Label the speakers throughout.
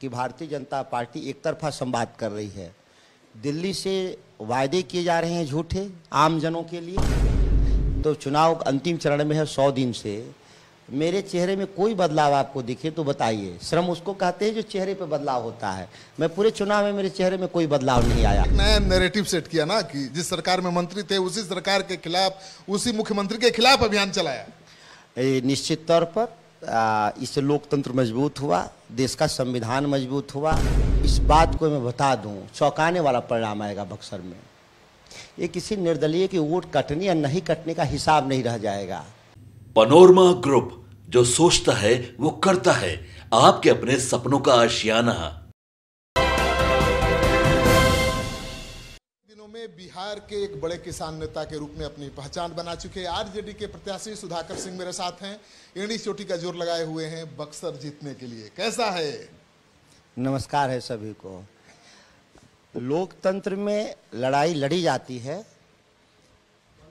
Speaker 1: कि भारतीय जनता पार्टी एक तरफा संवाद कर रही है। दिल्ली से वायदे किए जा रहे हैं झूठे आम जनों के लिए। तो चुनाव अंतिम चरण में है, 100 दिन से मेरे चेहरे में कोई बदलाव आपको दिखे तो बताइए। श्रम उसको कहते हैं जो चेहरे पे बदलाव होता है। मैं पूरे चुनाव में मेरे चेहरे में कोई बदलाव नहीं आया।
Speaker 2: नया नैरेटिव सेट किया ना कि जिस सरकार में मंत्री थे उसी सरकार के खिलाफ, उसी मुख्यमंत्री के खिलाफ अभियान चलाया।
Speaker 1: निश्चित तौर पर इससे लोकतंत्र मजबूत हुआ, देश का संविधान मजबूत हुआ। इस बात को मैं बता दूं, चौंकाने वाला परिणाम आएगा बक्सर में। ये किसी निर्दलीय की वोट कटने या नहीं कटने का हिसाब नहीं रह जाएगा।
Speaker 3: पनोरमा ग्रुप, जो सोचता है वो करता है। आपके अपने सपनों का आशियाना।
Speaker 2: दिनों में बिहार के एक बड़े किसान नेता के रूप में अपनी पहचान बना चुके आरजेडी के प्रत्याशी सुधाकर सिंह मेरे साथ हैं। एड़ी चोटी का जोर लगाए हुए हैं बक्सर जीतने के लिए। कैसा है?
Speaker 1: नमस्कार है सभी को। लोकतंत्र में लड़ाई लड़ी जाती है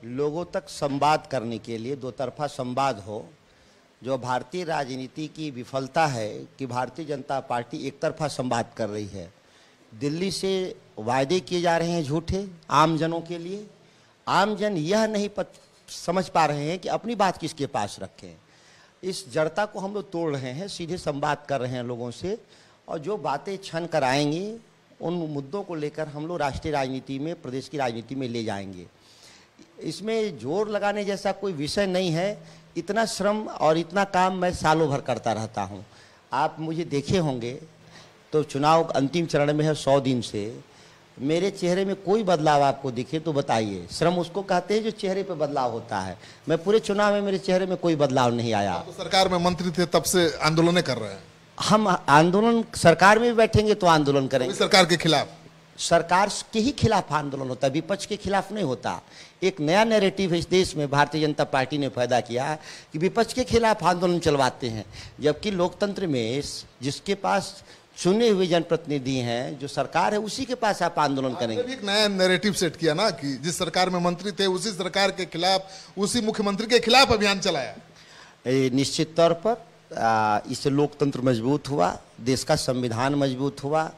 Speaker 1: लोगों तक संवाद करने के लिए, दो तरफा संवाद हो। जो भारतीय राजनीति की विफलता है कि भारतीय जनता पार्टी एक तरफा संवाद कर रही है। दिल्ली से वायदे किए जा रहे हैं झूठे आम जनों के लिए। आम जन यह नहीं समझ पा रहे हैं कि अपनी बात किसके पास रखें। इस जड़ता को हम लोग तोड़ रहे हैं, सीधे संवाद कर रहे हैं लोगों से। और जो बातें छन कर आएंगी उन मुद्दों को लेकर हम लोग राष्ट्रीय राजनीति में, प्रदेश की राजनीति में ले जाएंगे। इसमें जोर लगाने जैसा कोई विषय नहीं है। इतना श्रम और इतना काम मैं सालों भर करता रहता हूं। आप मुझे देखे होंगे तो चुनाव अंतिम चरण में है, 100 दिन से मेरे चेहरे में कोई बदलाव आपको दिखे तो बताइए। श्रम उसको कहते हैं जो चेहरे पे बदलाव होता है। मैं पूरे चुनाव में मेरे चेहरे में कोई बदलाव नहीं आया।
Speaker 2: तो सरकार में मंत्री थे तब से आंदोलन कर रहे हैं।
Speaker 1: हम आंदोलन सरकार में भी बैठेंगे तो आंदोलन करेंगे।
Speaker 2: सरकार के खिलाफ,
Speaker 1: सरकार के ही खिलाफ आंदोलन होता है, विपक्ष के खिलाफ नहीं होता। एक नया नैरेटिव इस देश में भारतीय जनता पार्टी ने पैदा किया कि विपक्ष के खिलाफ आंदोलन चलवाते हैं, जबकि लोकतंत्र में जिसके पास चुने हुए जनप्रतिनिधि हैं, जो सरकार है, उसी के पास आप आंदोलन करेंगे।
Speaker 2: एक नया नैरेटिव सेट किया ना कि जिस सरकार में मंत्री थे उसी सरकार के खिलाफ, उसी मुख्यमंत्री के खिलाफ अभियान चलाया।
Speaker 1: निश्चित तौर पर इससे लोकतंत्र मजबूत हुआ, देश का संविधान मजबूत हुआ।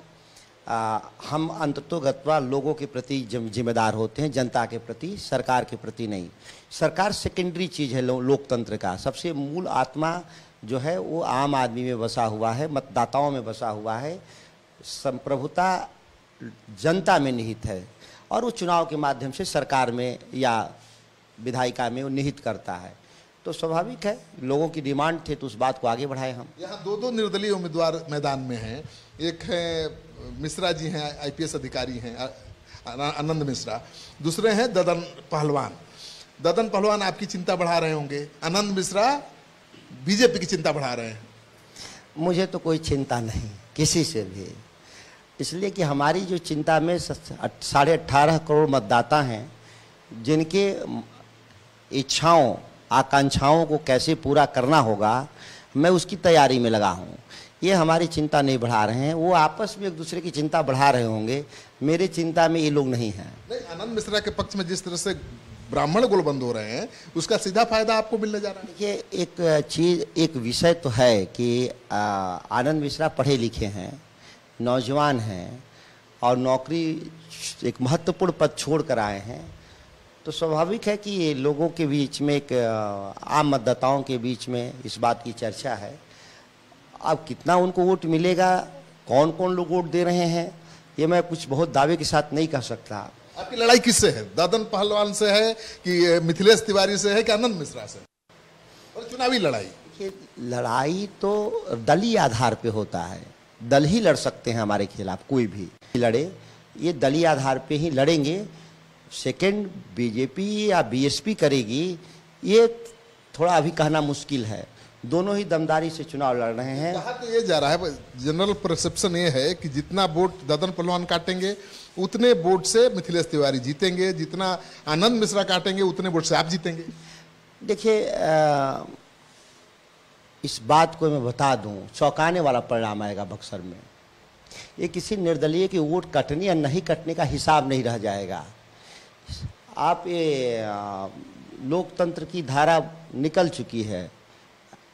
Speaker 1: हम अंततोगत्वा लोगों के प्रति जिम्मेदार होते हैं, जनता के प्रति, सरकार के प्रति नहीं। सरकार सेकेंडरी चीज़ है लोकतंत्र का। सबसे मूल आत्मा जो है वो आम आदमी में बसा हुआ है, मतदाताओं में बसा हुआ है। संप्रभुता जनता में निहित है और वो चुनाव के माध्यम से सरकार में या विधायिका में वो निहित करता है। तो स्वाभाविक है, लोगों की डिमांड थे तो उस बात को आगे बढ़ाए हम।
Speaker 2: यहाँ दो निर्दलीय उम्मीदवार मैदान में हैं। एक है मिश्रा जी हैं, आईपीएस अधिकारी हैं, आनंद मिश्रा। दूसरे हैं ददन पहलवान। ददन पहलवान आपकी चिंता बढ़ा रहे होंगे, आनंद मिश्रा बीजेपी की चिंता बढ़ा रहे हैं।
Speaker 1: मुझे तो कोई चिंता नहीं किसी से भी, इसलिए कि हमारी जो चिंता में 18.5 करोड़ मतदाता हैं, जिनके इच्छाओं आकांक्षाओं को कैसे पूरा करना होगा, मैं उसकी तैयारी में लगा हूँ। ये हमारी चिंता नहीं बढ़ा रहे हैं, वो आपस में एक दूसरे की चिंता बढ़ा रहे होंगे। मेरे चिंता में ये लोग नहीं हैं। नहीं,
Speaker 2: आनंद मिश्रा के पक्ष में जिस तरह से ब्राह्मण गोलबंद हो रहे हैं, उसका सीधा फायदा आपको मिलने जा रहा है।
Speaker 1: देखिए, एक चीज, एक विषय तो है कि आनंद मिश्रा पढ़े लिखे हैं, नौजवान हैं और नौकरी एक महत्वपूर्ण पद छोड़ कर आए हैं। तो स्वाभाविक है कि ये लोगों के बीच में, एक आम मतदाताओं के बीच में इस बात की चर्चा है। अब कितना उनको वोट मिलेगा, कौन कौन लोग वोट दे रहे हैं, ये मैं कुछ बहुत दावे के साथ नहीं कह सकता।
Speaker 2: आपकी लड़ाई किससे है? ददन पहलवान से है कि मिथिलेश तिवारी से है कि आनंद मिश्रा से? और चुनावी लड़ाई,
Speaker 1: ये लड़ाई तो दलीय आधार पे होता है। दल ही लड़ सकते हैं हमारे खिलाफ, कोई भी लड़े, ये दलीय आधार पे ही लड़ेंगे। सेकंड बीजेपी या बीएसपी करेगी, ये थोड़ा अभी कहना मुश्किल है। दोनों ही दमदारी से चुनाव लड़ रहे हैं।
Speaker 2: कहा तो ये जा रहा है, जनरल परसेप्शन ये है कि जितना वोट ददन पहलवान काटेंगे उतने वोट से मिथिलेश तिवारी जीतेंगे, जितना आनंद मिश्रा काटेंगे उतने वोट से आप जीतेंगे।
Speaker 1: देखिए, इस बात को मैं बता दूं, चौंकाने वाला परिणाम आएगा बक्सर में। ये किसी निर्दलीय की वोट कटने या नहीं कटने का हिसाब नहीं रह जाएगा। आप ये लोकतंत्र की धारा निकल चुकी है,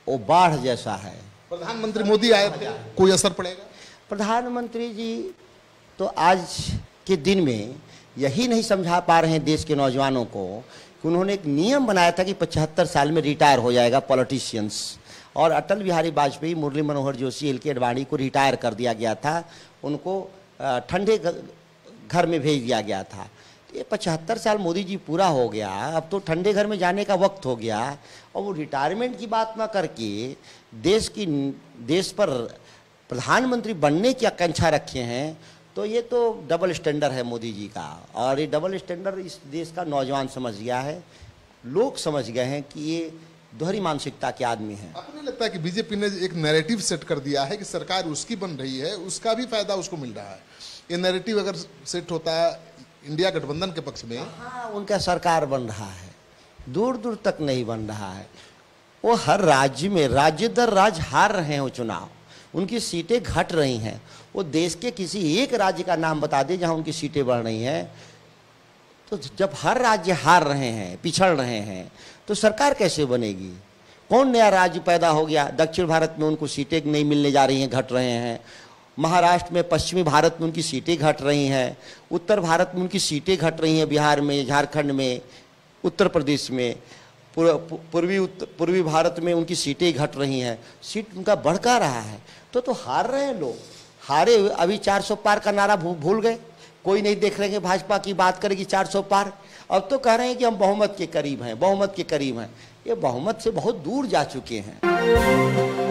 Speaker 1: वो बाढ़ जैसा है।
Speaker 2: प्रधानमंत्री मोदी आए थे, कोई असर पड़ेगा?
Speaker 1: प्रधानमंत्री जी तो आज के दिन में यही नहीं समझा पा रहे हैं देश के नौजवानों को कि उन्होंने एक नियम बनाया था कि 75 साल में रिटायर हो जाएगा पॉलिटिशियंस, और अटल बिहारी वाजपेयी, मुरली मनोहर जोशी, एल के अडवाणी को रिटायर कर दिया गया था, उनको ठंडे घर में भेज दिया गया था। ये 75 साल मोदी जी पूरा हो गया, अब तो ठंडे घर में जाने का वक्त हो गया, और वो रिटायरमेंट की बात ना करके देश पर प्रधानमंत्री बनने की आकांक्षा रखे हैं, तो ये तो डबल स्टैंडर्ड है मोदी जी का। और ये डबल स्टैंडर्ड इस देश का नौजवान समझ गया है, लोग समझ गए हैं कि ये दोहरी मानसिकता के आदमी हैं।
Speaker 2: आपको नहीं लगता है कि बीजेपी ने एक नैरेटिव सेट कर दिया है कि सरकार उसकी बन रही है, उसका भी फायदा उसको मिल रहा है? ये नैरेटिव अगर सेट होता है इंडिया गठबंधन के पक्ष में,
Speaker 1: हाँ, उनका सरकार बन रहा है, दूर दूर तक नहीं बन रहा है। वो हर राज्य में राज्य दर राज्य हार रहे हैं वो चुनाव, उनकी सीटें घट रही हैं। वो देश के किसी एक राज्य का नाम बता दे जहां उनकी सीटें बढ़ रही हैं। तो जब हर राज्य हार रहे हैं, पिछड़ रहे हैं, तो सरकार कैसे बनेगी? कौन नया राज्य पैदा हो गया? दक्षिण भारत में उनको सीटें नहीं मिलने जा रही हैं, घट रहे हैं। महाराष्ट्र में, पश्चिमी भारत में उनकी सीटें घट रही हैं। उत्तर भारत में उनकी सीटें घट रही हैं, बिहार में, झारखंड में, उत्तर प्रदेश में। पूर्वी भारत में उनकी सीटें घट रही हैं, सीट उनका बढ़ता रहा है। तो हार रहे हैं लोग, हारे। अभी 400 पार का नारा भूल गए, कोई नहीं देख रहे हैं भाजपा की बात करेगी 400 पार। अब तो कह रहे हैं कि हम बहुमत के करीब हैं, बहुमत के करीब हैं। ये बहुमत से बहुत दूर जा चुके हैं।